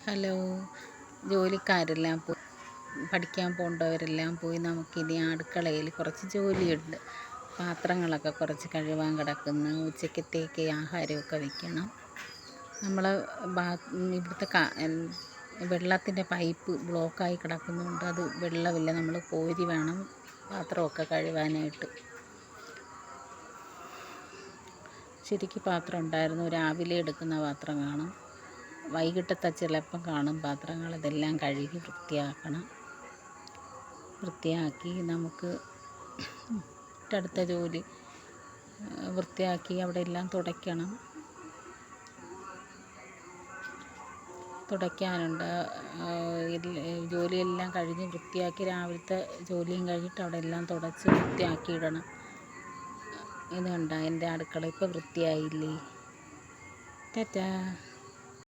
Hello. ജോലിക്കാരെല്ലാം പോയി, പഠിക്കാൻ പോകേണ്ടവരെല്ലാം പോയി. നമുക്കിനി അടുക്കളയിൽ കുറച്ച് ജോലിയുണ്ട്. പാത്രങ്ങളൊക്കെ കുറച്ച് കഴുകാൻ കിടക്കുന്നു. ഉച്ചക്കത്തേക്ക് ആഹാരമൊക്കെ വയ്ക്കണം. നമ്മൾ ഇവിടുത്തെ വെള്ളത്തിൻ്റെ പൈപ്പ് ബ്ലോക്കായി കിടക്കുന്നുണ്ട്. അത് വെള്ളമില്ല, നമ്മൾ കോരി വേണം പാത്രമൊക്കെ കഴുകാനായിട്ട്. ശരിക്കും പാത്രം ഉണ്ടായിരുന്നു, രാവിലെ എടുക്കുന്ന പാത്രം കാണും, വൈകിട്ടത്തെ ചിലപ്പം കാണും പാത്രങ്ങൾ. ഇതെല്ലാം കഴുകി വൃത്തിയാക്കണം. വൃത്തിയാക്കി നമുക്ക് അടുത്ത ജോലി വൃത്തിയാക്കി അവിടെ എല്ലാം തുടയ്ക്കാനുണ്ട്. ജോലിയെല്ലാം കഴിഞ്ഞ് വൃത്തിയാക്കി രാവിലത്തെ ജോലിയും കഴിഞ്ഞിട്ട് അവിടെ എല്ലാം തുടച്ച് വൃത്തിയാക്കി ഇടണം. ഇത് കണ്ടോ എൻ്റെ അടുക്കള ഇപ്പോൾ വൃത്തിയായില്ലേ? ടാറ്റാ.